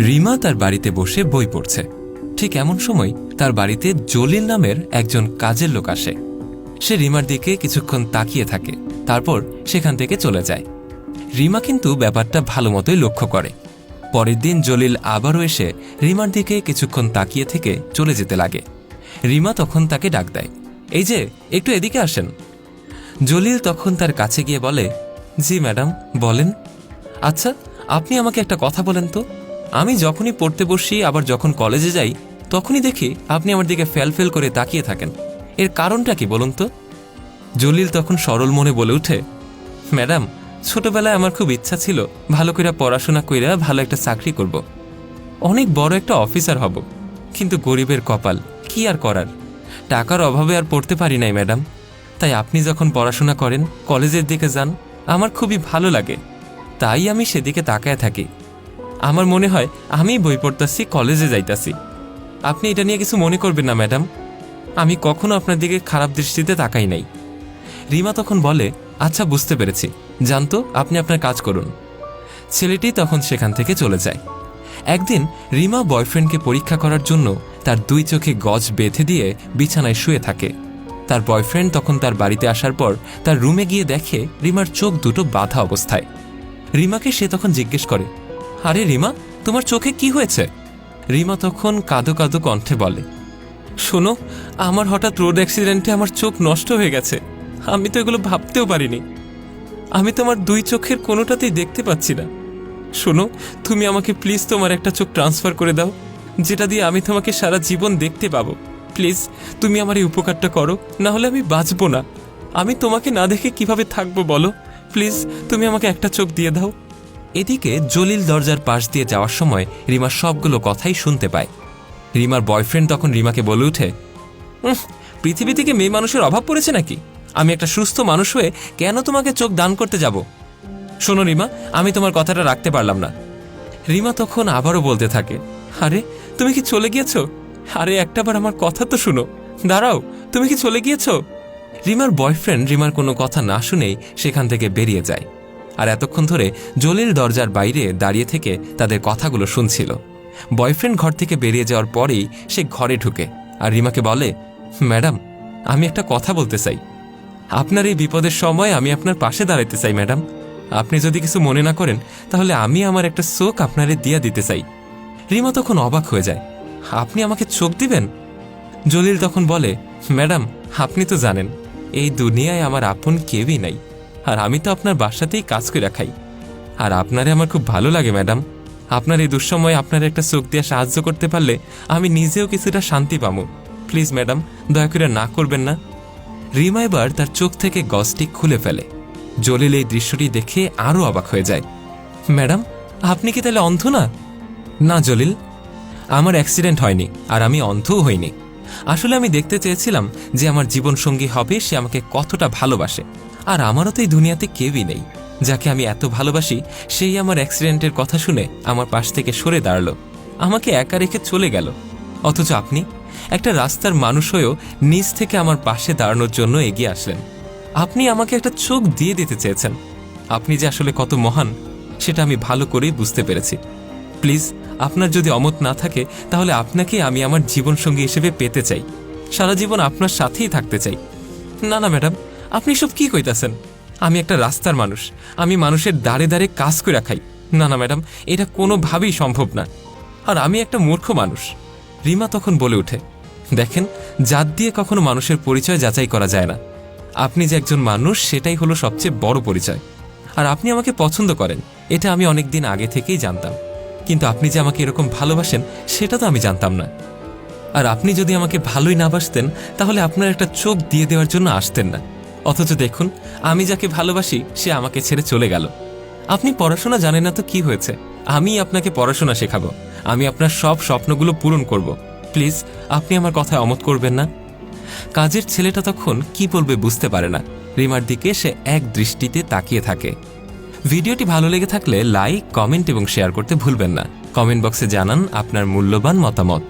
রিমা তার বাড়িতে বসে বই পড়ছে। ঠিক এমন সময় তার বাড়িতে জলিল নামের একজন কাজের লোক আসে। সে রিমার দিকে কিছুক্ষণ তাকিয়ে থাকে, তারপর সেখান থেকে চলে যায়। রিমা কিন্তু ব্যাপারটা ভালো মতোই লক্ষ্য করে। পরের দিন জলিল আবারও এসে রিমার দিকে কিছুক্ষণ তাকিয়ে থেকে চলে যেতে লাগে। রিমা তখন তাকে ডাক দেয়, এই যে একটু এদিকে আসেন। জলিল তখন তার কাছে গিয়ে বলে, জি ম্যাডাম, বলেন। আচ্ছা, আপনি আমাকে একটা কথা বলেন তো, আমি যখনই পড়তে বসি আবার যখন কলেজে যাই তখনই দেখি আপনি আমার দিকে ফেল করে তাকিয়ে থাকেন, এর কারণটা কি বলুন তো? জলিল তখন সরল মনে বলে উঠে, ম্যাডাম, ছোটবেলায় আমার খুব ইচ্ছা ছিল ভালো করে পড়াশোনা কইরা ভালো একটা চাকরি করব, অনেক বড় একটা অফিসার হব, কিন্তু গরিবের কপাল, কি আর করার, টাকার অভাবে আর পড়তে পারি নাই ম্যাডাম। তাই আপনি যখন পড়াশোনা করেন, কলেজের দিকে যান, আমার খুবই ভালো লাগে, তাই আমি সেদিকে তাকায় থাকি। আমার মনে হয় আমি বই পড়তাছি, কলেজে যাইতাছি। আপনি এটা নিয়ে কিছু মনে করবেন না ম্যাডাম, আমি কখনো আপনার দিকে খারাপ দৃষ্টিতে তাকাই নাই। রিমা তখন বলে, আচ্ছা বুঝতে পেরেছি, জানতো, আপনি আপনার কাজ করুন। ছেলেটি তখন সেখান থেকে চলে যায়। একদিন রিমা বয়ফ্রেন্ডকে পরীক্ষা করার জন্য তার 2 চোখে গজ বেঁধে দিয়ে বিছানায় শুয়ে থাকে। তার বয়ফ্রেন্ড তখন তার বাড়িতে আসার পর তার রুমে গিয়ে দেখে রিমার চোখ দুটো বাঁধা অবস্থায়। রিমাকে সে তখন জিজ্ঞেস করে, আরে রিমা, তোমার চোখে কি হয়েছে? রিমা তখন কাঁদো কাঁদো কণ্ঠে বলে, শোনো, আমার হঠাৎ রোড অ্যাক্সিডেন্টে আমার চোখ নষ্ট হয়ে গেছে, আমি তো এগুলো ভাবতেও পারিনি, আমি তোমার 2 চোখের কোনোটাতেই দেখতে পাচ্ছি না। শোনো, তুমি আমাকে প্লিজ তোমার একটা চোখ ট্রান্সফার করে দাও, যেটা দিয়ে আমি তোমাকে সারা জীবন দেখতে পাবো। প্লিজ তুমি আমার এই উপকারটা করো, না হলে আমি বাঁচবো না। আমি তোমাকে না দেখে কিভাবে থাকবো বলো? প্লিজ তুমি আমাকে একটা চোখ দিয়ে দাও। এদিকে জলিল দরজার পাশ দিয়ে যাওয়ার সময় রিমার সবগুলো কথাই শুনতে পায়। রিমার বয়ফ্রেন্ড তখন রিমাকে বলে উঠে, পৃথিবী থেকে মেয়ে মানুষের অভাব পড়েছে নাকি? আমি একটা সুস্থ মানুষ হয়ে কেন তোমাকে চোখ দান করতে যাব? শোনো রিমা, আমি তোমার কথাটা রাখতে পারলাম না। রিমা তখন আবারও বলতে থাকে, আরে তুমি কি চলে গিয়েছো? আরে একটাবার আমার কথা তো শুনো, দাঁড়াও, তুমি কি চলে গিয়েছো? রিমার বয়ফ্রেন্ড রিমার কোনো কথা না শুনেই সেখান থেকে বেরিয়ে যায়। আর এতক্ষণ ধরে জলিল দরজার বাইরে দাঁড়িয়ে থেকে তাদের কথাগুলো শুনছিল। বয়ফ্রেন্ড ঘর থেকে বেরিয়ে যাওয়ার পরেই সে ঘরে ঢুকে আর রিমাকে বলে, ম্যাডাম, আমি একটা কথা বলতে চাই। আপনার এই বিপদের সময় আমি আপনার পাশে দাঁড়াইতে চাই ম্যাডাম। আপনি যদি কিছু মনে না করেন তাহলে আমি আমার একটা চোখ আপনারে দিয়ে দিতে চাই। রিমা তখন অবাক হয়ে যায়, আপনি আমাকে চোখ দিবেন? জলিল তখন বলে, ম্যাডাম, আপনি তো জানেন এই দুনিয়ায় আমার আপন কেউই নাই, আর আমি তো আপনার বাসাতেই কাজ করে খাই, আর আপনারে আমার খুব ভালো লাগে ম্যাডাম। আপনার এই দুঃসময়ে আপনার একটা চোখ দিয়ে সাহায্য করতে পারলে আমি নিজেও কিছুটা শান্তি পাবো। প্লিজ ম্যাডাম, দয়া করে না করবেন না। রিমা এবার তার চোখ থেকে গজটি খুলে ফেলে। জলিল এই দৃশ্যটি দেখে আরও অবাক হয়ে যায়। ম্যাডাম, আপনি কি তাহলে অন্ধ না? না জলিল, আমার অ্যাক্সিডেন্ট হয়নি আর আমি অন্ধও হইনি। আসলে আমি দেখতে চেয়েছিলাম যে আমার জীবনসঙ্গী হবে সে আমাকে কতটা ভালোবাসে, আর আমারও তো এই দুনিয়াতে কেউই নেই যাকে আমি এত ভালোবাসি। সেই আমার অ্যাক্সিডেন্টের কথা শুনে আমার পাশ থেকে সরে দাঁড়ালো, আমাকে একা রেখে চলে গেল। অথচ আপনি একটা রাস্তার মানুষ হয়েও নিজ থেকে আমার পাশে দাঁড়ানোর জন্য এগিয়ে আসলেন। আপনি আমাকে একটা চোখ দিয়ে দিতে চেয়েছেন। আপনি যে আসলে কত মহান সেটা আমি ভালো করেই বুঝতে পেরেছি। প্লিজ, আপনার যদি অমত না থাকে তাহলে আপনাকে আমি আমার জীবনসঙ্গী হিসেবে পেতে চাই, সারা জীবন আপনার সাথেই থাকতে চাই। না না ম্যাডাম, আপনি সব কি কইতাছেন? আমি একটা রাস্তার মানুষ, আমি মানুষের দাঁড়ে দাঁড়ে কাজ করে খাই। না না ম্যাডাম, এটা কোনোভাবেই সম্ভব না, আর আমি একটা মূর্খ মানুষ। রিমা তখন বলে ওঠে, দেখেন, জাত দিয়ে কখনো মানুষের পরিচয় যাচাই করা যায় না। আপনি যে একজন মানুষ সেটাই হলো সবচেয়ে বড় পরিচয়, আর আপনি আমাকে পছন্দ করেন এটা আমি অনেক দিন আগে থেকেই জানতাম, কিন্তু আপনি যে আমাকে এরকম ভালোবাসেন সেটা তো আমি জানতাম না। আর আপনি যদি আমাকে ভালোই না বাসতেন তাহলে আপনার একটা চোখ দিয়ে দেওয়ার জন্য আসতেন না। অথচ দেখুন, আমি যাকে ভালোবাসি সে আমাকে ছেড়ে চলে গেল। আপনি পড়াশোনা জানেন না তো কি হয়েছে, আমি আপনাকে পড়াশোনা শেখাবো, আমি আপনার সব স্বপ্নগুলো পূরণ করব। প্লিজ, আপনি আমার কথায় অমত করবেন না। কাজের ছেলেটা তখন কি বলবে বুঝতে পারে না। রিমার দিকে সে এক দৃষ্টিতে তাকিয়ে থাকে। ভিডিওটি ভালো লেগে থাকলে লাইক, কমেন্ট এবং শেয়ার করতে ভুলবেন না। কমেন্ট বক্সে জানান আপনার মূল্যবান মতামত।